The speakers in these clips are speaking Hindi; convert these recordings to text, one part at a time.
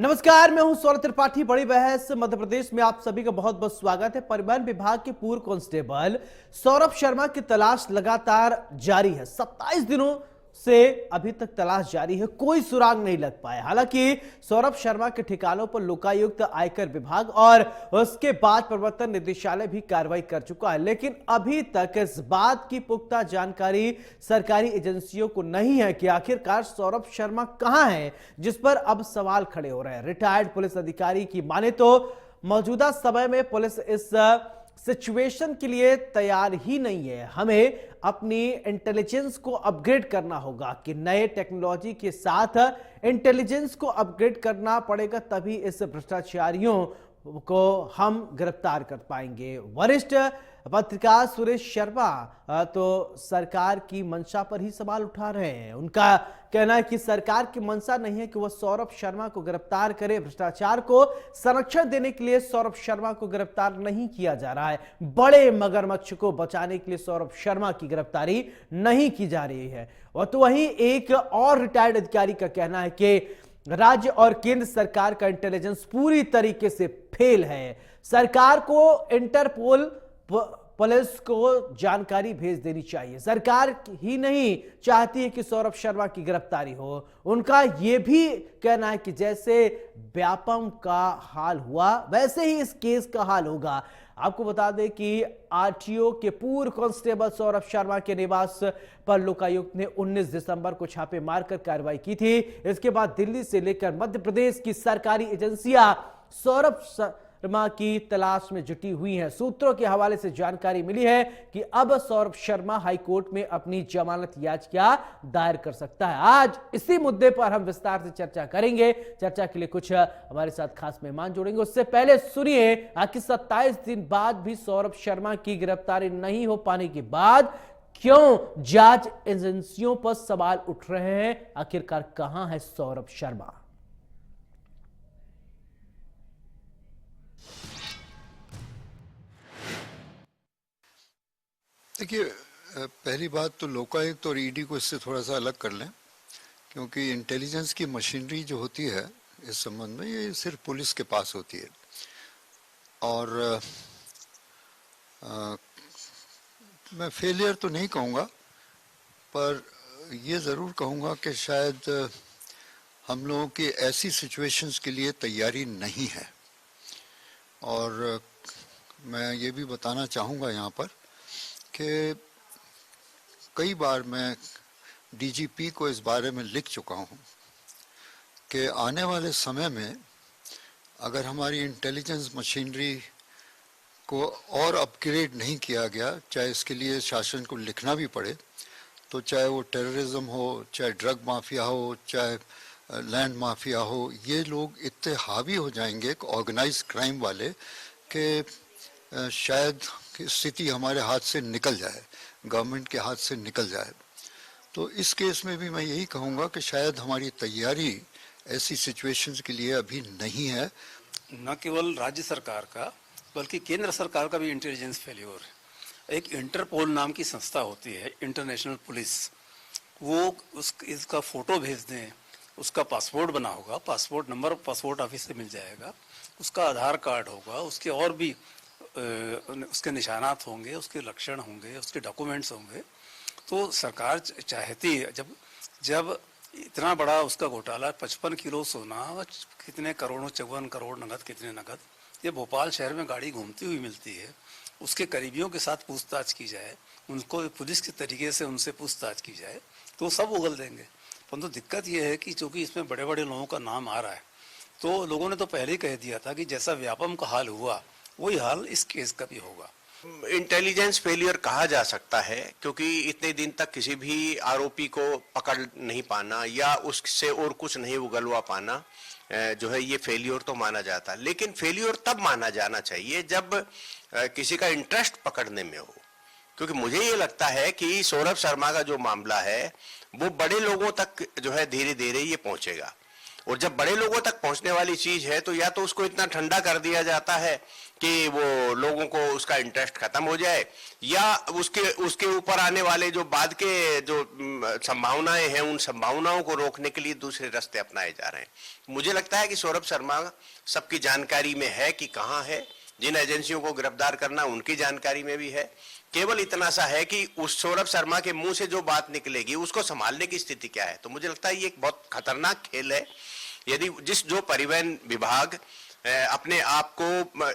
नमस्कार, मैं हूं सौरभ त्रिपाठी। बड़ी बहस मध्य प्रदेश में आप सभी का बहुत बहुत स्वागत है। परिवहन विभाग के पूर्व कांस्टेबल सौरभ शर्मा की तलाश लगातार जारी है। 27 दिनों से अभी तक तलाश जारी है, कोई सुराग नहीं लग पाया। हालांकि सौरभ शर्मा के ठिकानों पर लोकायुक्त, आयकर विभाग और उसके बाद प्रवर्तन निदेशालय भी कार्रवाई कर चुका है, लेकिन अभी तक इस बात की पुख्ता जानकारी सरकारी एजेंसियों को नहीं है कि आखिरकार सौरभ शर्मा कहां है, जिस पर अब सवाल खड़े हो रहे हैं। रिटायर्ड पुलिस अधिकारी की माने तो मौजूदा समय में पुलिस इस सिचुएशन के लिए तैयार ही नहीं है। हमें अपनी इंटेलिजेंस को अपग्रेड करना होगा कि नए टेक्नोलॉजी के साथ इंटेलिजेंस को अपग्रेड करना पड़ेगा, तभी इस भ्रष्टाचारियों को हम गिरफ्तार कर पाएंगे। वरिष्ठ पत्रकार सुरेश शर्मा तो सरकार की मंशा पर ही सवाल उठा रहे हैं। उनका कहना है कि सरकार की मंशा नहीं है कि वह सौरभ शर्मा को गिरफ्तार करे। भ्रष्टाचार को संरक्षण देने के लिए सौरभ शर्मा को गिरफ्तार नहीं किया जा रहा है। बड़े मगरमच्छ को बचाने के लिए सौरभ शर्मा की गिरफ्तारी नहीं की जा रही है। और तो वहीं एक और रिटायर्ड अधिकारी का कहना है कि राज्य और केंद्र सरकार का इंटेलिजेंस पूरी तरीके से फेल है। सरकार को इंटरपोल पुलिस को जानकारी भेज देनी चाहिए। सरकार ही नहीं चाहती है कि सौरभ शर्मा की गिरफ्तारी हो। उनका यह भी कहना है कि जैसे व्यापम का हाल हुआ वैसे ही इस केस का हाल होगा। आपको बता दें कि आरटीओ के पूर्व कांस्टेबल सौरभ शर्मा के निवास पर लोकायुक्त ने 19 दिसंबर को छापे मारकर कार्रवाई की थी। इसके बाद दिल्ली से लेकर मध्य प्रदेश की सरकारी एजेंसियां सौरभ शर्मा की तलाश में जुटी हुई हैं। सूत्रों के हवाले से जानकारी मिली है कि अब सौरभ शर्मा हाईकोर्ट में अपनी जमानत याचिका दायर कर सकता है। आज इसी मुद्दे पर हम विस्तार से चर्चा करेंगे। चर्चा के लिए कुछ हमारे साथ खास मेहमान जुड़ेंगे। उससे पहले सुनिए कि 27 दिन बाद भी सौरभ शर्मा की गिरफ्तारी नहीं हो पाने के बाद क्यों जांच एजेंसियों पर सवाल उठ रहे हैं। आखिरकार कहां है सौरभ शर्मा? देखिए, पहली बात तो लोकायुक्त और ईडी को इससे थोड़ा सा अलग कर लें, क्योंकि इंटेलिजेंस की मशीनरी जो होती है इस संबंध में ये सिर्फ पुलिस के पास होती है। और मैं फेलियर तो नहीं कहूँगा, पर ये ज़रूर कहूँगा कि शायद हम लोगों की ऐसी सिचुएशंस के लिए तैयारी नहीं है। और मैं ये भी बताना चाहूँगा यहाँ पर कि कई बार मैं डीजीपी को इस बारे में लिख चुका हूँ कि आने वाले समय में अगर हमारी इंटेलिजेंस मशीनरी को और अपग्रेड नहीं किया गया, चाहे इसके लिए शासन को लिखना भी पड़े, तो चाहे वो टेररिज्म हो, चाहे ड्रग माफिया हो, चाहे लैंड माफिया हो, ये लोग इतने हावी हो जाएंगे ऑर्गेनाइज क्राइम वाले कि शायद स्थिति हमारे हाथ से निकल जाए, गवर्नमेंट के हाथ से निकल जाए। तो इस केस में भी मैं यही कहूँगा कि शायद हमारी तैयारी ऐसी सिचुएशंस के लिए अभी नहीं है। न केवल राज्य सरकार का बल्कि केंद्र सरकार का भी इंटेलिजेंस फेल्योर है। एक इंटरपोल नाम की संस्था होती है, इंटरनेशनल पुलिस, वो इसका फोटो भेज दें, उसका पासपोर्ट बना होगा, पासपोर्ट नंबर पासपोर्ट ऑफिस से मिल जाएगा, उसका आधार कार्ड होगा, उसके और भी उसके निशानात होंगे, उसके लक्षण होंगे, उसके डॉक्यूमेंट्स होंगे। तो सरकार चाहती है जब इतना बड़ा उसका घोटाला, 55 किलो सोना, कितने करोड़ों, 54 करोड़ नगद, कितने नगद, ये भोपाल शहर में गाड़ी घूमती हुई मिलती है। उसके करीबियों के साथ पूछताछ की जाए, उनको पुलिस के तरीके से उनसे पूछताछ की जाए तो सब उगल देंगे। परंतु दिक्कत ये है कि चूंकि इसमें बड़े बड़े लोगों का नाम आ रहा है, तो लोगों ने तो पहले ही कह दिया था कि जैसा व्यापम का हाल हुआ वही हाल इस केस का भी होगा। इंटेलिजेंस फेलियर कहा जा सकता है, क्योंकि इतने दिन तक किसी भी आरोपी को पकड़ नहीं पाना या उससे और कुछ नहीं उगलवा पाना जो है ये फेलियर तो माना जाता। लेकिन फेलियर तब माना जाना चाहिए जब किसी का इंटरेस्ट पकड़ने में हो, क्योंकि मुझे ये लगता है कि सौरभ शर्मा का जो मामला है वो बड़े लोगों तक जो है धीरे धीरे ये पहुंचेगा। और जब बड़े लोगों तक पहुंचने वाली चीज है तो या तो उसको इतना ठंडा कर दिया जाता है कि वो लोगों को उसका इंटरेस्ट खत्म हो जाए, या उसके ऊपर आने वाले जो बाद के जो संभावनाएं हैं उन संभावनाओं को रोकने के लिए दूसरे रास्ते अपनाए जा रहे हैं। मुझे लगता है कि सौरभ शर्मा सबकी जानकारी में है कि कहां है, जिन एजेंसियों को गिरफ्तार करना उनकी जानकारी में भी है। केवल इतना सा है कि उस सौरभ शर्मा के मुंह से जो बात निकलेगी उसको संभालने की स्थिति क्या है। तो मुझे लगता है ये एक बहुत खतरनाक खेल है। यदि जो परिवहन विभाग अपने आप को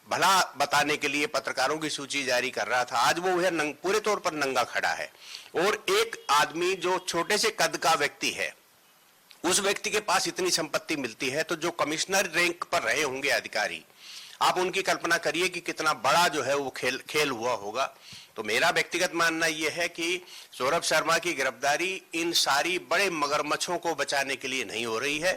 भला बताने के लिए पत्रकारों की सूची जारी कर रहा था, आज वो पूरे तौर पर नंगा खड़ा है। और एक आदमी जो छोटे से कद का व्यक्ति है, उस व्यक्ति के पास इतनी संपत्ति मिलती है, तो जो कमिश्नर रैंक पर रहे होंगे अधिकारी, आप उनकी कल्पना करिए कि कितना बड़ा जो है वो खेल हुआ होगा। तो मेरा व्यक्तिगत मानना यह है कि सौरभ शर्मा की गिरफ्तारी इन सारी बड़े मगरमच्छों को बचाने के लिए नहीं हो रही है।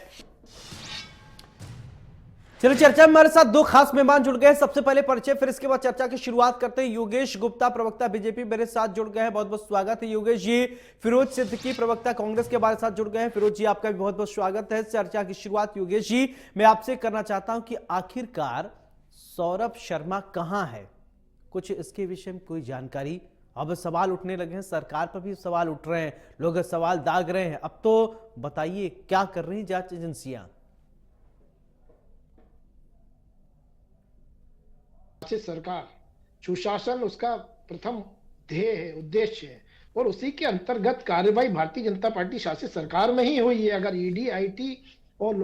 चलिए, चर्चा में हमारे साथ दो खास मेहमान जुड़ गए। सबसे पहले परिचय, फिर इसके बाद चर्चा की शुरुआत करते हैं। योगेश गुप्ता, प्रवक्ता बीजेपी, मेरे साथ जुड़ गए हैं। बहुत बहुत स्वागत है योगेश जी। फिरोज सिद्दीकी, प्रवक्ता कांग्रेस के, हमारे साथ जुड़ गए हैं। फिरोज जी, आपका भी बहुत बहुत स्वागत है। चर्चा की शुरुआत योगेश जी मैं आपसे करना चाहता हूं कि आखिरकार सौरभ शर्मा कहां है, कुछ इसके विषय में कोई जानकारी? अब सवाल उठने लगे हैं, सरकार पर भी सवाल उठ रहे हैं, लोग सवाल दाग रहे हैं। अब तो बताइए क्या कर रही जांच एजेंसियां? सरकार सुशासन उसका प्रथम ध्येय है, उद्देश्य है, और उसी के अंतर्गत कार्रवाई भारतीय जनता पार्टी शासित सरकार में ही हुई है। अगर ईडी, आईटी और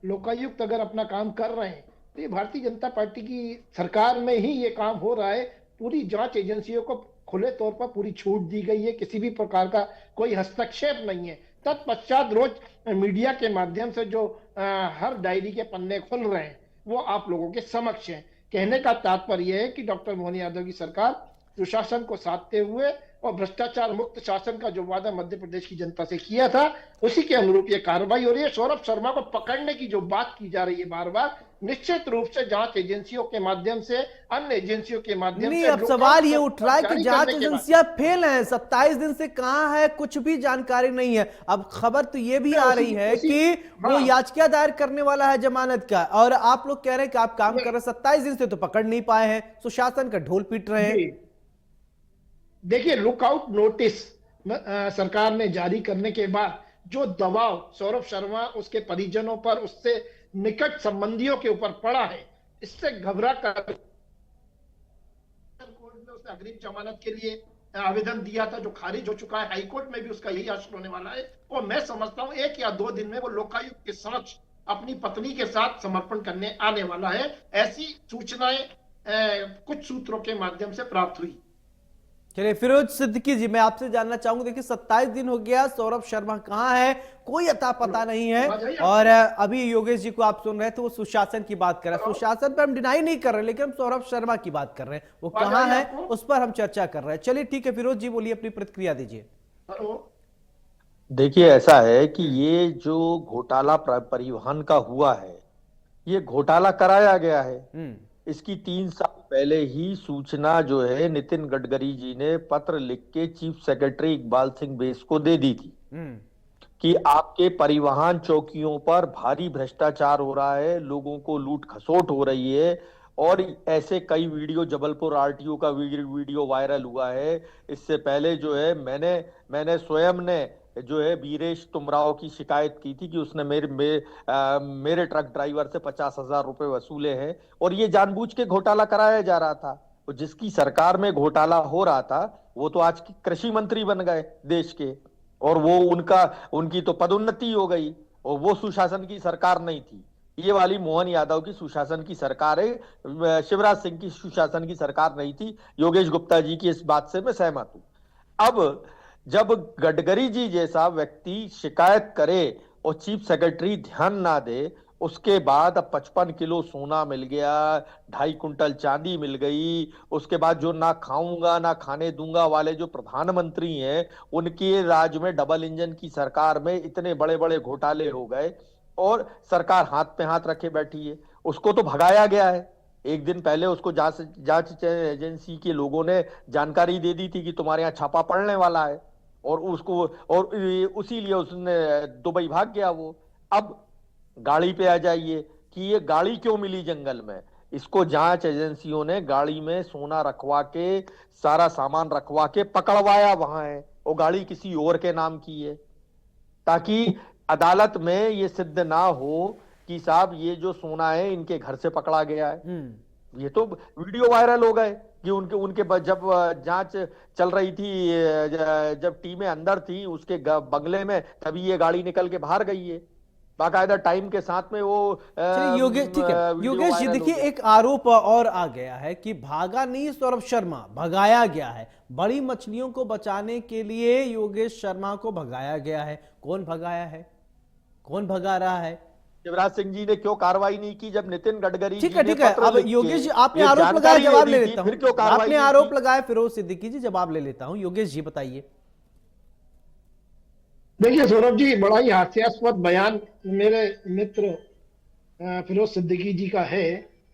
लोकायुक्त अगर अपना काम कर रहे हैं तो ये भारतीय जनता पार्टी की सरकार में ही ये काम हो रहा है। पूरी जांच एजेंसियों को खुले तौर पर पूरी छूट दी गई है, किसी भी प्रकार का कोई हस्तक्षेप नहीं है। तत्पश्चात रोज मीडिया के माध्यम से जो हर डायरी के पन्ने खुल रहे हैं वो आप लोगों के समक्ष हैं। कहने का तात्पर्य है कि डॉक्टर मोहन यादव की सरकार सुशासन को साधते हुए और भ्रष्टाचार मुक्त शासन का जो वादा मध्य प्रदेश की जनता से किया था उसी के अनुरूप ये कार्रवाई हो रही है। सौरभ शर्मा को पकड़ने की जो बात की जा रही है बार बार, निश्चित रूप से जांच एजेंसियों के माध्यम से, अन्य एजेंसियों के माध्यम से। अब सवाल ये उठ रहा है कि जांच एजेंसियां फेल हैं, 27 दिन से कहां है, कुछ भी जानकारी नहीं है। अब खबर तो ये भी आ रही है कि वो याचिका दायर करने वाला है जमानत का, और आप लोग कह रहे हैं कि आप काम कर रहे हैं, 27 दिन से तो पकड़ नहीं पाए हैं, सुशासन का ढोल पीट रहे हैं। देखिए, लुकआउट नोटिस सरकार ने जारी करने के बाद जो दबाव सौरभ शर्मा, उसके परिजनों पर, उससे निकट संबंधियों के ऊपर पड़ा है, इससे घबरा कर कोर्ट में उसने अग्रिम जमानत के लिए आवेदन दिया था जो खारिज हो चुका है। हाईकोर्ट में भी उसका यही आश्रय होने वाला है और मैं समझता हूं 1 या 2 दिन में वो लोकायुक्त के समक्ष अपनी पत्नी के साथ समर्पण करने आने वाला है। ऐसी सूचनाएं कुछ सूत्रों के माध्यम से प्राप्त हुई। चलिए, फिरोज सिद्दीकी जी मैं आपसे जानना चाहूंगा, देखिए 27 दिन हो गया, सौरभ शर्मा कहां है, कोई अता पता नहीं है। और अभी योगेश जी को आप सुन रहे थे, वो सुशासन की बात कर रहे हैं। सुशासन पर हम डिनाई नहीं कर रहे, लेकिन हम सौरभ शर्मा की बात कर रहे हैं, वो कहां है उस पर हम चर्चा कर रहे हैं। चलिए ठीक है, फिरोज जी बोलिए, अपनी प्रतिक्रिया दीजिए। देखिए, ऐसा है कि ये जो घोटाला परिवहन का हुआ है, ये घोटाला कराया गया है। इसकी 3 साल पहले ही सूचना जो है नितिन गडकरी जी ने पत्र लिख के chief secretary Iqbal Singh base को दे दी थी कि आपके परिवहन चौकियों पर भारी भ्रष्टाचार हो रहा है, लोगों को लूट खसोट हो रही है। और ऐसे कई वीडियो, जबलपुर आरटीओ का वीडियो वायरल हुआ है। इससे पहले जो है मैंने स्वयं ने जो है वीरेश तुमराव की शिकायत की थी कि उसने मेरे ट्रक ड्राइवर से 50,000 रुपए वसूले हैं, और ये जानबूझ के घोटाला कराया जा रहा था। और जिसकी सरकार में घोटाला हो रहा था वो तो आज की कृषि मंत्री बन गए देश के, और वो उनकी तो पदोन्नति हो गई, और वो सुशासन की सरकार नहीं थी। ये वाली मोहन यादव की सुशासन की सरकार है, शिवराज सिंह की सुशासन की सरकार नहीं थी। योगेश गुप्ता जी की इस बात से मैं सहमत हूं। अब जब गडकरी जी जैसा व्यक्ति शिकायत करे और चीफ सेक्रेटरी ध्यान ना दे, उसके बाद अब 55 किलो सोना मिल गया, 2.5 कुंटल चांदी मिल गई। उसके बाद जो ना खाऊंगा ना खाने दूंगा वाले जो प्रधानमंत्री हैं, उनके राज में डबल इंजन की सरकार में इतने बड़े बड़े घोटाले हो गए और सरकार हाथ पे हाथ रखे बैठी है। उसको तो भगाया गया है। एक दिन पहले उसको जांच एजेंसी के लोगों ने जानकारी दे दी थी कि तुम्हारे यहाँ छापा पड़ने वाला है, और उसी लिए उसने दुबई भाग गया वो। अब गाड़ी पे आ जाइए कि ये गाड़ी क्यों मिली जंगल में। इसको जांच एजेंसियों ने गाड़ी में सोना रखवा के, सारा सामान रखवा के पकड़वाया वहां है, वो गाड़ी किसी और के नाम की है, ताकि अदालत में ये सिद्ध ना हो कि साहब ये जो सोना है इनके घर से पकड़ा गया है। ये तो वीडियो वायरल हो गए कि उनके उनके जब जांच चल रही थी, जब टीमें अंदर थी उसके बंगले में, तभी ये गाड़ी निकल के बाहर गई है, बाकायदा टाइम के साथ में वो चलिए योगेश, ठीक है वीडियो योगेश जी, वायरल हो देखिए गया। एक आरोप और आ गया है कि भागा नहीं सौरभ शर्मा, भगाया गया है। बड़ी मछलियों को बचाने के लिए योगेश शर्मा को भगाया गया है। कौन भगाया है, कौन भगा रहा है? शिवराज सिंह जी ने क्यों कार्रवाई नहीं की जब नितिन गडकरी जी ठीक है ने ठीक है, पत्र अब लिख के योगेश जी आपने ये आरोप लगाया, जानकारी जवाब दे ले दी थी, लेता फिर क्यों हूं। कार्रवाई आपने नहीं आरोप की? लगाया फिरोज सिद्दीकी जी, जवाब ले लेता हूं। योगेश जी बताइए। देखिए सौरभ जी, बड़ा ही हास्यास्पद बयान मेरे मित्र फिरोज सिद्दीकी जी का है।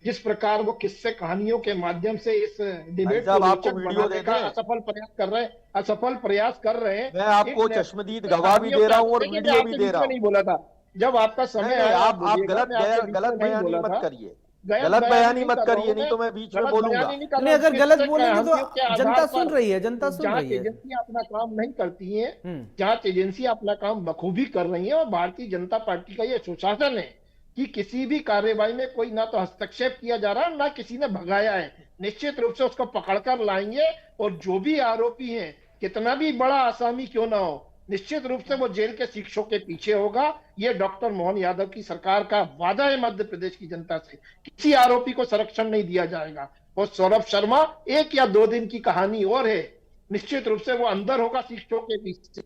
जिस प्रकार वो किस्से कहानियों के माध्यम से इस डिबेट को साहब, आपको रोचक वीडियो बनाने का देखें? असफल प्रयास कर रहे हैं। मैं आपको इन चश्मदीद गवाह भी दे रहा हूं और देखिए, मैं वीडियो आपसे भी दे बीच रहा में हूं। नहीं बोला था। जब आपका समय नहीं, आया आप बोलिएगा, गलत मैं आपके बीच में गलत नहीं बयानी बोला मत था। करिए, गलत बयानी मत करिए, नहीं तो मैं बीच में बोलूंगा। नहीं, अगर गलत बोलेंगे तो जनता सुन रही है, जनता सुन जांच रही है। एजेंसियां अपना काम नहीं करती हैं। जांच एजेंसियां अपना काम बखूबी कर रही हैं और भारतीय जनता पार्टी का ये सुशासन है कि किसी भी कार्यवाही में कोई ना तो हस्तक्षेप किया जा रहा है, ना किसी ने भगाया है। निश्चित रूप से उसको पकड़कर लाएंगे और जो भी आरोपी हैं, कितना भी बड़ा आसामी क्यों ना हो, निश्चित रूप से वो जेल के शिक्षों के पीछे होगा। ये डॉक्टर मोहन यादव की सरकार का वादा है मध्य प्रदेश की जनता से। किसी आरोपी को संरक्षण नहीं दिया जाएगा। और सौरभ शर्मा 1 या 2 दिन की कहानी और है, निश्चित रूप से वो अंदर होगा शिक्षों के पीछे।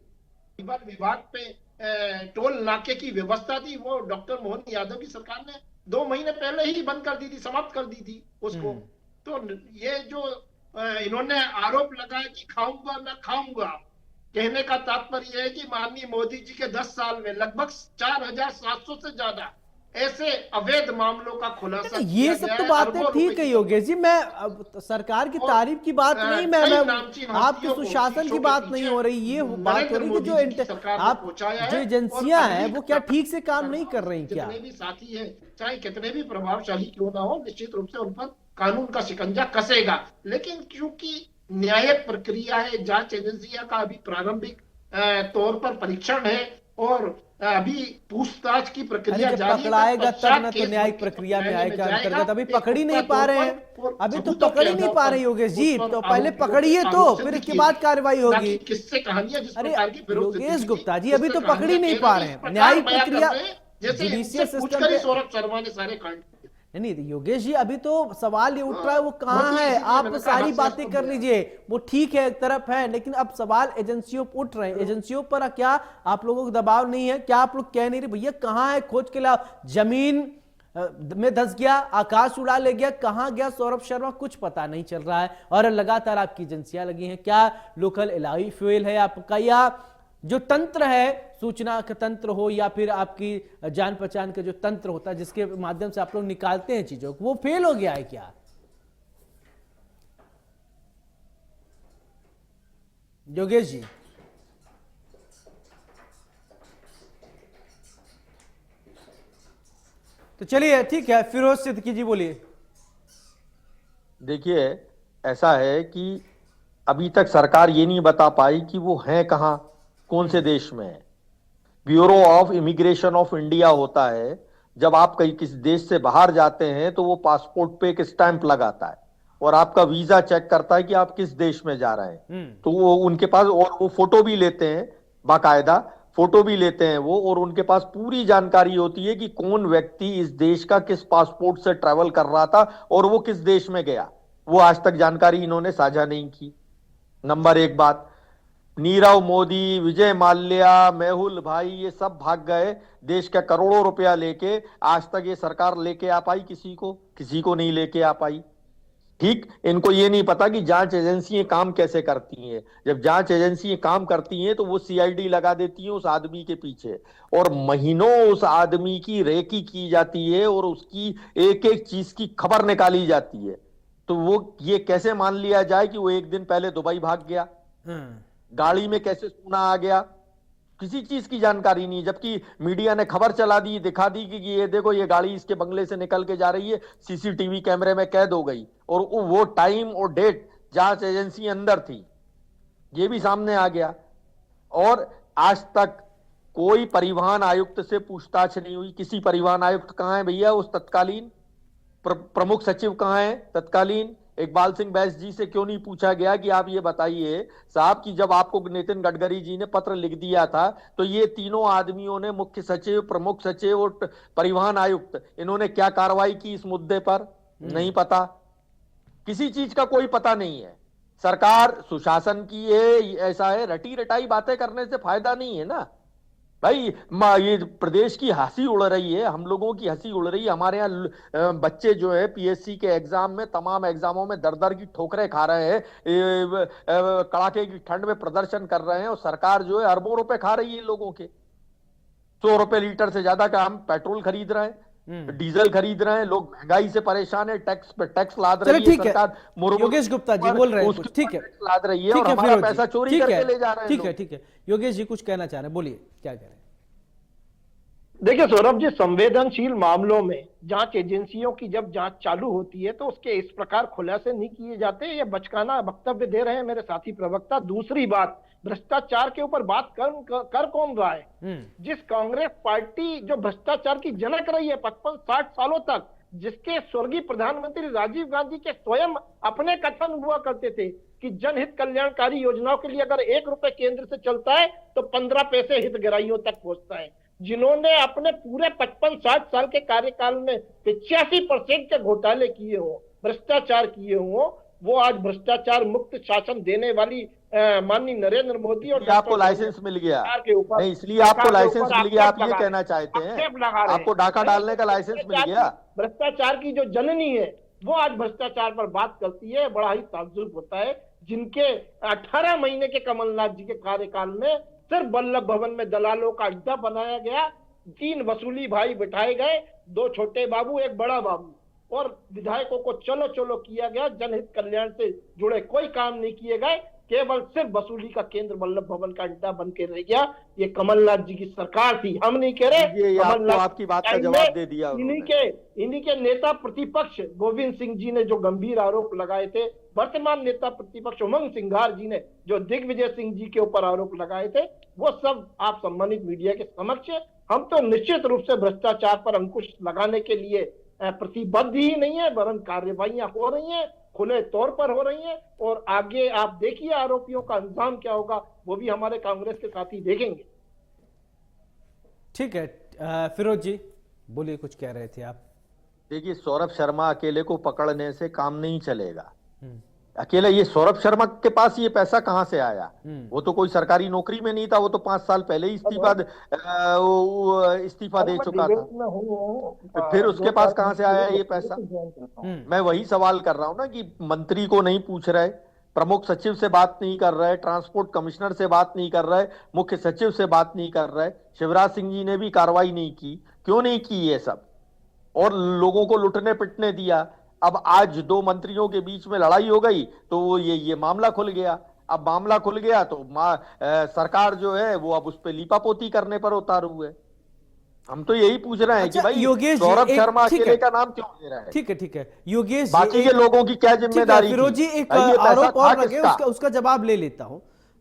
विभाग पे टोल नाके की व्यवस्था थी, वो डॉक्टर मोहन यादव की सरकार ने 2 महीने पहले ही बंद कर दी थी, समाप्त कर दी थी उसको। तो ये जो इन्होंने आरोप लगाया कि खाऊंगा ना खाऊंगा, कहने का तात्पर्य है कि माननीय मोदी जी के 10 साल में लगभग 4700 से ज्यादा ऐसे अवैध मामलों का खुलासा ये सब तो बातें ठीक है योगेश जी, मैं अब सरकार की तारीफ की बात नहीं, मैं आपके सुशासन की बात नहीं हो रही। ये बात हो रही कि जो एजेंसियां हैं वो क्या ठीक से काम नहीं कर रही क्या? जितने भी साथी हैं, चाहे कितने भी प्रभावशाली क्यों ना हो, निश्चित रूप से उन पर कानून का शिकंजा कसेगा। लेकिन क्योंकि न्यायिक प्रक्रिया है, जांच एजेंसियां का अभी प्रारंभिक तौर पर परीक्षण है और अभी पूछताछ की प्रक्रिया जारी है, पकड़ाएगा तब न तो न्यायिक प्रक्रिया में आएगा अंतर्गत। अभी पकड़ ही नहीं पा रहे हैं, अभी तो पकड़ ही नहीं पा रहे योगेश जी, तो पहले पकड़िए तो फिर इसके बाद कार्रवाई होगी। किससे कहानियां जिस अरे प्रकार की योगेश गुप्ता जी, अभी तो पकड़ ही नहीं पा रहे हैं। न्यायिक प्रक्रिया जुडिशियल सिस्टम पे सौरभ शर्मा ने सारे कांड नहीं, योगेश जी अभी तो सवाल ये उठ रहा है वो कहाँ है। आप सारी बातें कर लीजिए, वो ठीक है एक तरफ है, लेकिन अब सवाल एजेंसियों पर उठ रहे हैं। एजेंसियों पर क्या आप लोगों को दबाव नहीं है? क्या आप लोग कह नहीं रहे भैया कहाँ है, खोज के लाओ? जमीन में धंस गया, आकाश उड़ा ले गया, कहां गया सौरभ शर्मा कुछ पता नहीं चल रहा है। और लगातार आपकी एजेंसियां लगी हैं, क्या लोकल इलाही फ्यूल है आपका, या जो तंत्र है सूचना का तंत्र हो, या फिर आपकी जान पहचान का जो तंत्र होता है जिसके माध्यम से आप लोग निकालते हैं चीजों को, वो फेल हो गया है क्या योगेश जी? तो चलिए ठीक है, फिरोज सिद्दीकी जी बोलिए। देखिए ऐसा है कि अभी तक सरकार ये नहीं बता पाई कि वो हैं कहां, कौन से देश में है। Bureau of immigration of India होता है, जब आप कहीं किसी देश से बाहर जाते हैं तो वो पासपोर्ट पे एक स्टैंप लगाता है और आपका वीजा चेक करता है कि आप किस देश में जा रहे हैं। तो वो उनके पास, और वो फोटो भी लेते हैं, बाकायदा फोटो भी लेते हैं वो, और उनके पास पूरी जानकारी होती है कि कौन व्यक्ति इस देश का किस पासपोर्ट से ट्रैवल कर रहा था और वो किस देश में गया। वो आज तक जानकारी इन्होंने साझा नहीं की। नंबर 1 बात, नीरव मोदी, विजय माल्या, मेहुल भाई, ये सब भाग गए देश का करोड़ों रुपया लेके। आज तक ये सरकार लेके आ पाई किसी को नहीं लेके आ पाई। ठीक, इनको ये नहीं पता कि जांच एजेंसियां काम कैसे करती हैं। जब जांच एजेंसियां काम करती हैं तो वो सीआईडी लगा देती हैं उस आदमी के पीछे, और महीनों उस आदमी की रेकी की जाती है और उसकी एक एक चीज की खबर निकाली जाती है। तो वो ये कैसे मान लिया जाए कि वो एक दिन पहले दुबई भाग गया, गाड़ी में कैसे सोना आ गया, किसी चीज की जानकारी नहीं, जबकि मीडिया ने खबर चला दी, दिखा दी कि ये देखो ये गाड़ी इसके बंगले से निकल के जा रही है, सीसीटीवी कैमरे में कैद हो गई, और वो टाइम और डेट जांच एजेंसी अंदर थी, ये भी सामने आ गया। और आज तक कोई परिवहन आयुक्त से पूछताछ नहीं हुई। किसी परिवहन आयुक्त कहां है भैया, उस तत्कालीन प्रमुख सचिव कहां है तत्कालीन? इकबाल सिंह बैस जी से क्यों नहीं पूछा गया कि आप ये बताइए साहब कि जब आपको नितिन गडकरी जी ने पत्र लिख दिया था तो ये तीनों आदमियों ने, मुख्य सचिव, प्रमुख सचिव और परिवहन आयुक्त, इन्होंने क्या कार्रवाई की इस मुद्दे पर? नहीं पता, किसी चीज का कोई पता नहीं है। सरकार सुशासन की है, ऐसा है, रटी रटाई बातें करने से फायदा नहीं है ना भाई। ये प्रदेश की हंसी उड़ रही है, हम लोगों की हंसी उड़ रही है। हमारे यहाँ बच्चे जो है पीएससी के एग्जाम में, तमाम एग्जामों में दर दर की ठोकरें खा रहे हैं, कड़ाके की ठंड में प्रदर्शन कर रहे हैं, और सरकार जो है अरबों रुपए खा रही है लोगों के। 100 रुपए लीटर से ज्यादा का हम पेट्रोल खरीद रहे हैं, डीजल खरीद रहे हैं, लोग महंगाई से परेशान है, टैक्स पे टैक्स लाद रही है सरकार। योगेश गुप्ता जी बोल रहे हैं, ठीक है, लाद रही है और हमारा पैसा चोरी करके ले जा रहे हैं। ठीक है, ठीक है, योगेश जी कुछ कहना चाह रहे हैं, बोलिए क्या कह रहे हैं? देखिए सौरभ जी, संवेदनशील मामलों में जांच एजेंसियों की जब जांच चालू होती है तो उसके इस प्रकार खुलासे नहीं किए जाते। ये बचकाना वक्तव्य दे रहे हैं मेरे साथी प्रवक्ता। दूसरी बात, भ्रष्टाचार के ऊपर बात कर कौन रहा है? जिस कांग्रेस पार्टी जो भ्रष्टाचार की जनक रही है 55-60 सालों तक, जिसके स्वर्गीय प्रधानमंत्री राजीव गांधी के स्वयं अपने कथन हुआ करते थे कि जनहित कल्याणकारी योजनाओं के लिए अगर 1 रुपए केंद्र से चलता है तो 15 पैसे हितग्राहियों तक पहुंचता है, जिन्होंने अपने पूरे 55-60 साल के कार्यकाल में 85% के घोटाले किए हो, भ्रष्टाचार किए हो, वो आज भ्रष्टाचार मुक्त शासन देने वाली माननीय नरेंद्र मोदी और आपको लाइसेंस मिल गया के ऊपर नहीं, इसलिए आपको लाइसेंस मिल गया, आप ये कहना चाहते हैं? आपको डाका डालने का लाइसेंस मिल गया? भ्रष्टाचार की जो जननी है वो आज भ्रष्टाचार पर बात करती है। बड़ा ही ताज्जुब होता है, जिनके 18 महीने के कमलनाथ जी के कार्यकाल में सिर्फ वल्लभ भवन में दलालों का अड्डा बनाया गया, 3 वसूली भाई बिठाए गए, 2 छोटे बाबू, 1 बड़ा बाबू, और विधायकों को चलो चलो किया गया। जनहित कल्याण से जुड़े कोई काम नहीं किए गए, केवल सिर्फ वसूली का केंद्र वल्लभ भवन का अड्डा बन के रह गया। ये कमलनाथ जी की सरकार थी, हम नहीं कह रहे। कमलनाथ आपकी बात का जवाब दे दिया। इन्हीं के नेता प्रतिपक्ष गोविंद सिंह जी ने जो गंभीर आरोप लगाए थे, वर्तमान नेता प्रतिपक्ष उमंग सिंघार जी ने जो दिग्विजय सिंह जी के ऊपर आरोप लगाए थे, वो सब आप सम्मानित मीडिया के समक्ष है। हम तो निश्चित रूप से भ्रष्टाचार पर अंकुश लगाने के लिए प्रतिबद्ध ही नहीं है, वरन कार्यवाहियां हो रही हैं, खुले तौर पर हो रही हैं, और आगे आप देखिए आरोपियों का अंजाम क्या होगा, वो भी हमारे कांग्रेस के साथी देखेंगे। ठीक है, फिरोज जी बोलिए, कुछ कह रहे थे आप। देखिए, सौरभ शर्मा अकेले को पकड़ने से काम नहीं चलेगा। अकेले ये सौरभ शर्मा के पास ये पैसा कहां से आया? वो तो कोई सरकारी नौकरी में नहीं था, वो तो 5 साल पहले ही इस्तीफा दे चुका था। फिर उसके पास कहां से आया ये पैसा? मैं वही सवाल कर रहा हूं ना कि मंत्री को नहीं पूछ रहे, प्रमुख सचिव से बात नहीं कर रहे, ट्रांसपोर्ट कमिश्नर से बात नहीं कर रहे, मुख्य सचिव से बात नहीं कर रहे, शिवराज सिंह जी ने भी कार्रवाई नहीं की। क्यों नहीं की ये सब? और लोगों को लुटने पिटने दिया। अब आज 2 मंत्रियों के बीच में लड़ाई हो गई तो ये मामला खुल गया। अब मामला खुल गया तो सरकार जो है वो अब उस पर लीपापोती करने पर उतारू है। हम तो यही पूछ रहे हैं कि भाई सौरभ शर्मा अकेले का नाम क्यों ले रहा है? ठीक है, ठीक है योगेश, बाकी के लोगों की क्या जिम्मेदारी? फिरोज जी एक आरोप और लगे, उसका जवाब ले लेता हूं।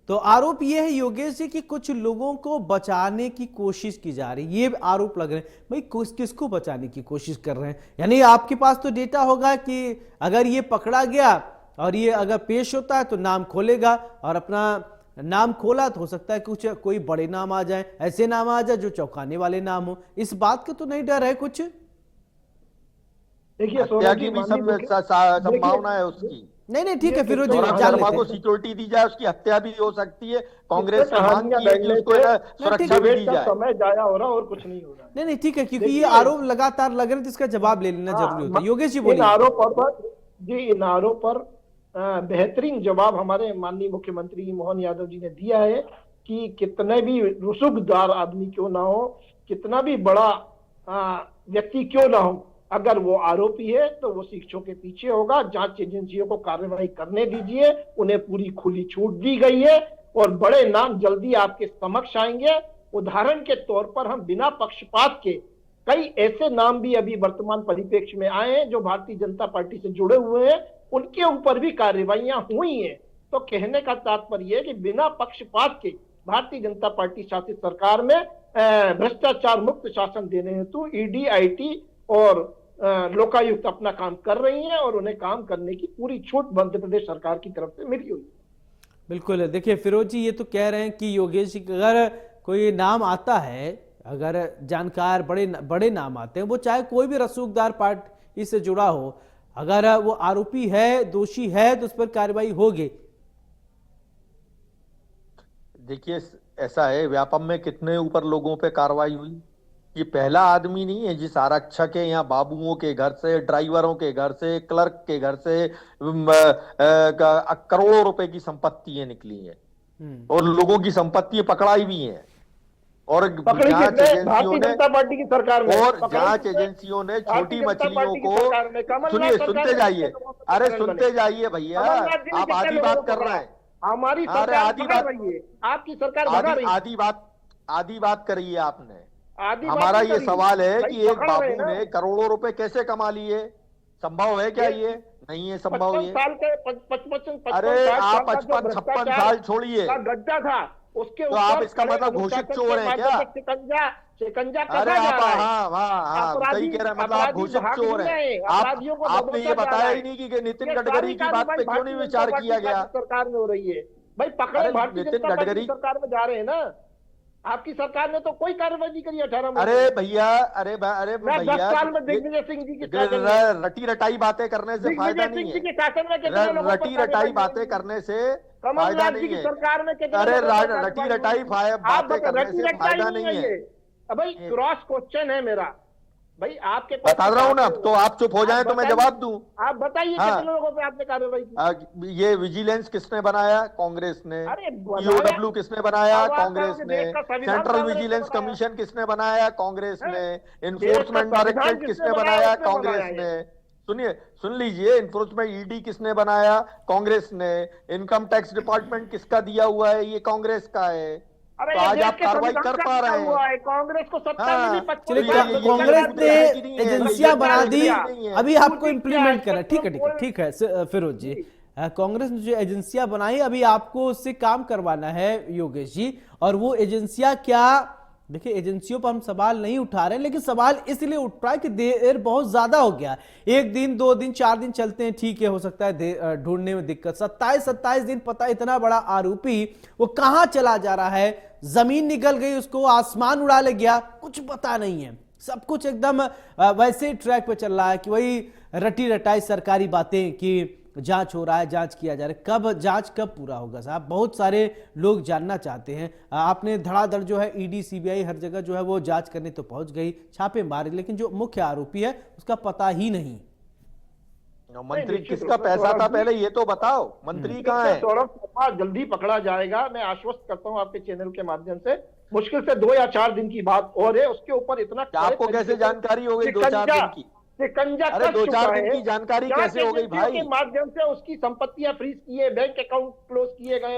तो आरोप यह है योगेश जी कि कुछ लोगों को बचाने की कोशिश की जा रही है, ये आरोप लग रहे हैं। भाई किसको बचाने की कोशिश कर रहे हैं? यानी आपके पास तो डेटा होगा कि अगर ये पकड़ा गया और ये अगर पेश होता है तो नाम खोलेगा, और अपना नाम खोला तो हो सकता है कुछ कोई बड़े नाम आ जाए, ऐसे नाम आ जाए जो चौंकाने वाले नाम हो। इस बात का तो नहीं डर है कुछ? देखिए, हत्या की भी संभावना है उसकी। नहीं ठीक है, फिरोज जी शर्मा को सिक्योरिटी दी जाए, उसकी हत्या भी हो सकती है। कांग्रेस की मांग की है कि उसको सुरक्षा भी दी जाए। समय जाया हो रहा और कुछ नहीं हो रहा। नहीं ठीक है, क्योंकि ये आरोप लगातार लग रहे हैं, इसका जवाब ले लेना जरूरी होता है। योगेश जी बोलिए। इन आरोप पर बेहतरीन जवाब हमारे माननीय मुख्यमंत्री मोहन यादव जी ने दिया है कि कितने भी रुसूखदार आदमी क्यों ना हो, कितना भी बड़ा व्यक्ति क्यों ना हो, अगर वो आरोपी है तो वो शिक्षों के पीछे होगा। जांच एजेंसियों को कार्रवाई करने दीजिए, उन्हें पूरी खुली छूट दी गई है। और बड़े नाम जल्दी आपके समक्ष आएंगे। उदाहरण के तौर पर हम बिना पक्षपात के कई ऐसे नाम भी अभी वर्तमान परिप्रेक्ष्य में आए हैं जो भारतीय जनता पार्टी से जुड़े हुए हैं, उनके ऊपर भी कार्रवाइयां हुई हैं। तो कहने का तात्पर्य है कि बिना पक्षपात के भारतीय जनता पार्टी शासित सरकार में भ्रष्टाचार मुक्त शासन देने हेतु ईडी, आईटी और लोकायुक्त अपना काम कर रही हैं और उन्हें काम करने की पूरी छूट मध्य प्रदेश सरकार की तरफ से मिली हुई है। बिल्कुल। देखिए फिरोज जी, ये तो कह रहे हैं कि योगेश जी अगर कोई नाम आता है, अगर जानकार बड़े नाम आते हैं, वो चाहे कोई भी रसूखदार पार्टी से जुड़ा हो, अगर वो आरोपी है, दोषी है, तो उस पर कार्रवाई होगी। देखिए ऐसा है, व्यापम में कितने ऊपर लोगों पे कार्रवाई हुई। ये पहला आदमी नहीं है जिस आरक्षक के या बाबुओं के घर से, ड्राइवरों के घर से, क्लर्क के घर से करोड़ों रुपए की संपत्तियां निकली हैं और लोगों की संपत्तियां पकड़ाई भी हैं। और जांच एजेंसियों ने पार्टी की सरकार में और जांच एजेंसियों ने छोटी मछलियों को, सुनिए सुनते जाइए, अरे सुनते जाइए भैया, आप आधी बात कर रहे हैं। हमारी सरकार आधी बात रही है, आपकी सरकार भगा रही है। आधी बात करी है आपने। आधी हमारा बात ये सवाल है भाई, कि एक पकड़ रहे बाबू ना। ने करोड़ों रुपए कैसे कमा लिए? संभव है क्या? ये नहीं है संभव। 55 ये साल के 55 अरे आप 55 55-56 साल छोड़िए, का गड्ढा था, उसके तो ऊपर आप इसका खड़े मतलब घोषित अनुशासन चोर के हैं क्या? माध्यम से शिकंजा अरे कसा जा आप रहा है। हाँ सही कह रहे हैं, मतलब आप अपराधी घोषित भाग चोर नहीं रहे, हैं। अपराधियों को आपने ये दबोचा जा बताया रहा ही है। नहीं कि नितिन ये गडकरी सारी की बात पे क्यों नहीं भारतीय विचार जनता किया पार्टी गया? सरकार में हो रही है भाई, पकड़े अरे भारतीय नितिन जनता पार्टी गडकरी सरकार में जा रहे हैं ना। आपकी सरकार ने तो कोई कार्रवाई नहीं करी 18 में। अरे भैया, मैं 10 साल में दिग्विजय सिंह जी की शासन में, रटी रटाई बातें करने से फायदा दिग्विजय नहीं सिंह जी के है। शासन में कितने लोगों पर रटी रटाई कार्रवाई बातें हुई? करने से फायदा कमलनाथ जी नहीं की है। सरकार में कितने अरे लोगों पर रटी कार्रवाई रटाई हुई? आप बातें करने रटी से रटाई फायदा नहीं नहीं है। ये। अब भाई क्रॉस क्वेश्चन है मेरा भाई, आपके बता रहा हूँ ना, तो आप चुप हो जाएं तो मैं जवाब दूं। आप बताइए हाँ। कितने लोगों पे आपने कार्रवाई की? ये विजिलेंस किसने बनाया? कांग्रेस ने। अरे ईओडब्ल्यू किसने बनाया? अब आप कांग्रेस कहोगे ने। देश का संविधान सेंट्रल कांग्रेस ने विजिलेंस बनाया। कमीशन किसने बनाया? कांग्रेस हैं? ने। देश इन्फोर्समेंट का संविधान डायरेक्टरेट किसने किसने बनाया? बनाया? उसने कांग्रेस बनाया ने। सुनिए, सुन लीजिए, इन्फोर्समेंट ईडी किसने बनाया? कांग्रेस ने। इनकम टैक्स डिपार्टमेंट किसका दिया हुआ है? ये कांग्रेस का है। अरे तो ये आज देश आप के कार्रवाई संविधान कर का पा क्या रहे हुआ हैं। है? कांग्रेस को सत्ता हाँ। मिली 55 चलिए, साल में कांग्रेस सरकार ने है कि नहीं है? एजेंसियां ये बना बात दी, नहीं है। अभी आपको इम्प्लीमेंट करना है। ठीक है, ठीक है, बोल- ठीक है फिरोज जी। कांग्रेस ने जो एजेंसियां बनाई, अभी आपको उससे काम करवाना है योगेश जी। और वो एजेंसियां क्या? देखिए, एजेंसियों पर हम सवाल नहीं उठा रहे हैं, लेकिन सवाल इसलिए उठ रहा है कि देर बहुत ज्यादा हो गया। 1 दिन 2 दिन 4 दिन चलते हैं, ठीक है, हो सकता है ढूंढने में दिक्कत। 27 दिन पता, इतना बड़ा आरोपी वो कहां चला जा रहा है, जमीन निकल गई, उसको आसमान उड़ा ले गया, कुछ पता नहीं है। सब कुछ एकदम वैसे ट्रैक पे चल रहा है कि वही रटी रटाई सरकारी बातें कि जांच हो रहा है, जांच किया जा रहा है। कब जांच कब पूरा होगा साहब? बहुत सारे लोग जानना चाहते हैं। आपने धड़ाधड़ जो है ईडी, सीबीआई हर जगह जो है वो जांच करने तो पहुंच गई, छापे मारे, लेकिन जो मुख्य आरोपी है उसका पता ही नहीं। मंत्री किसका पैसा था पहले ये तो बताओ, मंत्री कहाँ है? सौरभ शर्मा जल्दी पकड़ा जाएगा, मैं आश्वस्त करता हूं आपके चैनल के माध्यम से। मुश्किल से 2 या 4 दिन की बात और है, उसके ऊपर इतना आपको कैसे जानकारी हो गई 2-4 दिन की? शिकंजा अरे कस 2-4 चुका दिन है। की जानकारी जांच कैसे हो गई एजेंसियों भाई? के माध्यम से उसकी संपत्तियां फ्रीज की है, बैंक अकाउंट क्लोज किए गए।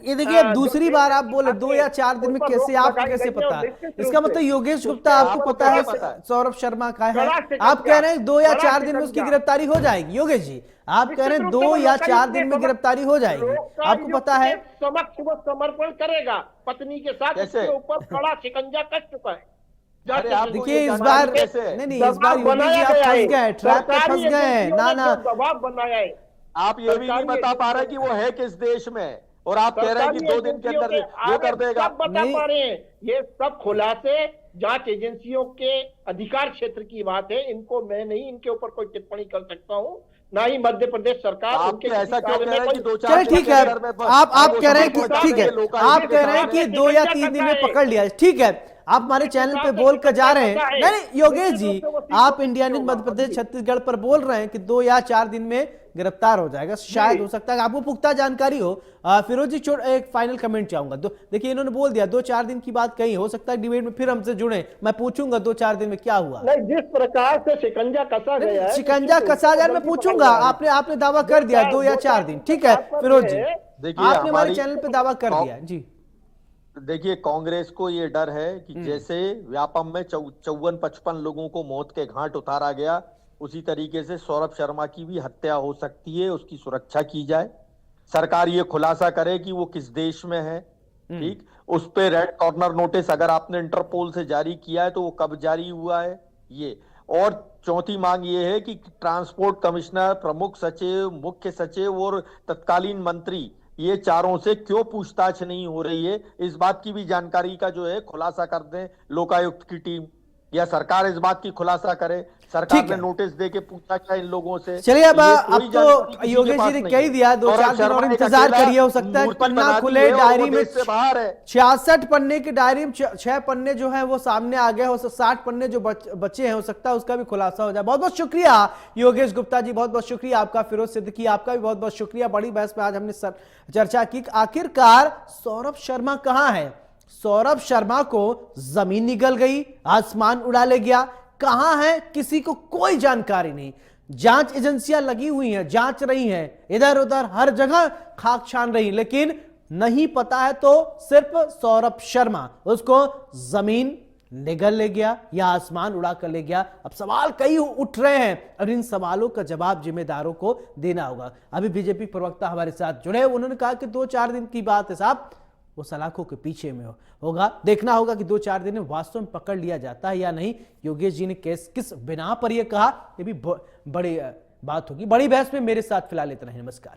ये देखिए, अब दूसरी बार आप बोले 2 या 4 दिन में कैसे, आपको कैसे पता? इसका मतलब योगेश गुप्ता आपको पता है सौरभ शर्मा का है। आप कह रहे हैं 2 या 4 दिन में उसकी गिरफ्तारी हो जाएगी। योगेश जी, आप कह रहे हैं 2 या 4 दिन में गिरफ्तारी हो जाएगी, आपको पता है? समक्ष वो समर्पण करेगा पत्नी के साथ, कैसे? उसके ऊपर कड़ा शिकंजा कस चुका है। अरे आप देखिए, इस बार नहीं, इस बार योगी जी आप फंस गए, ट्रैप पे फंस गए। ना दबाव बनाया है। आप ये भी नहीं बता पा रहे कि वो है किस देश में, और आप कह रहे हैं कि 2 दिन के अंदर वो कर देगा। सब बता पा रहे हैं, ये सब खुलासे जांच एजेंसियों के अधिकार क्षेत्र की बात है। इनको मैं नहीं, इनके ऊपर कोई टिप्पणी कर सकता हूँ, ना ही मध्य प्रदेश सरकार। आप ऐसा क्यों कह रहे हैं कि 2-4 चलिए ठीक है, आप कह रहे हैं कि ठीक है, आप कह रहे हैं कि 2 या 3 दिन में पकड़ लिया, ठीक है। आप हमारे चैनल पे बोल कर जा रहे हैं। नहीं योगेश जी, आप इंडिया न्यूज मध्य प्रदेश छत्तीसगढ़ पर बोल रहे हैं कि 2 या 4 दिन में गिरफ्तार हो जाएगा, शायद हो सकता है आपको पुख्ता जानकारी हो। फिरोज जी एक फाइनल कमेंट चाहूंगा। देखिए इन्होंने बोल दिया 2-4 दिन की बात कही, हो सकता है डिबेट में फिर हमसे जुड़े, मैं पूछूंगा 2-4 दिन में क्या हुआ। नहीं, जिस प्रकार से शिकंजा कसा गया है, शिकंजा कसा गया, मैं पूछूंगा। आपने दावा कर दिया 2 या 4 दिन, ठीक है फिरोज जी, देखिए आपने हमारे चैनल पे दावा कर दिया जी। देखिए कांग्रेस को ये डर है कि जैसे व्यापम में 54-55 लोगों को मौत के घाट उतारा गया, उसी तरीके से सौरभ शर्मा की भी हत्या हो सकती है, उसकी सुरक्षा की जाए, सरकार ये खुलासा करे कि वो किस देश में है, ठीक, उस पे रेड कॉर्नर नोटिस अगर आपने इंटरपोल से जारी किया है तो वो कब जारी हुआ है ये। और चौथी मांग ये है कि ट्रांसपोर्ट कमिश्नर, प्रमुख सचिव, मुख्य सचिव और तत्कालीन मंत्री, ये चारों से क्यों पूछताछ नहीं हो रही है, इस बात की भी जानकारी का जो है खुलासा कर दें लोकायुक्त की टीम, या सरकार इस बात की खुलासा करे। सरकार ने नोटिस दे के पूछा क्या इन लोगों से? चलिए अब तो योगेश जी ने कह ही दिया, 2-4 दिन और इंतजार करिए, हो सकता है पन्ना खुले डायरी में 66 पन्ने की डायरी में 6 पन्ने जो है वो सामने आ गए, हो 60 पन्ने जो बचे हैं, हो सकता है उसका भी खुलासा हो जाए। बहुत बहुत शुक्रिया योगेश गुप्ता जी, बहुत बहुत शुक्रिया आपका। फिरोज सिद्दीकी आपका भी बहुत बहुत शुक्रिया। बड़ी बहस में आज हमने चर्चा की, आखिरकार सौरभ शर्मा कहां है। सौरभ शर्मा को जमीन निगल गई, आसमान उड़ा ले गया, कहां है किसी को कोई जानकारी नहीं। जांच एजेंसियां लगी हुई हैं, जांच रही हैं, इधर उधर हर जगह खाक छान रही, लेकिन नहीं पता है तो सिर्फ सौरभ शर्मा, उसको जमीन निगल ले गया या आसमान उड़ा कर ले गया। अब सवाल कई उठ रहे हैं और इन सवालों का जवाब जिम्मेदारों को देना होगा। अभी बीजेपी प्रवक्ता हमारे साथ जुड़े, उन्होंने कहा कि 2-4 दिन की बात है साहब, वो सलाखों के पीछे में होगा, देखना होगा कि 2-4 दिन में वास्तव में पकड़ लिया जाता है या नहीं। योगेश जी ने किस बिना पर यह कहा, ये भी बड़ी बात होगी। बड़ी बहस में मेरे साथ फिलहाल इतना ही, नमस्कार।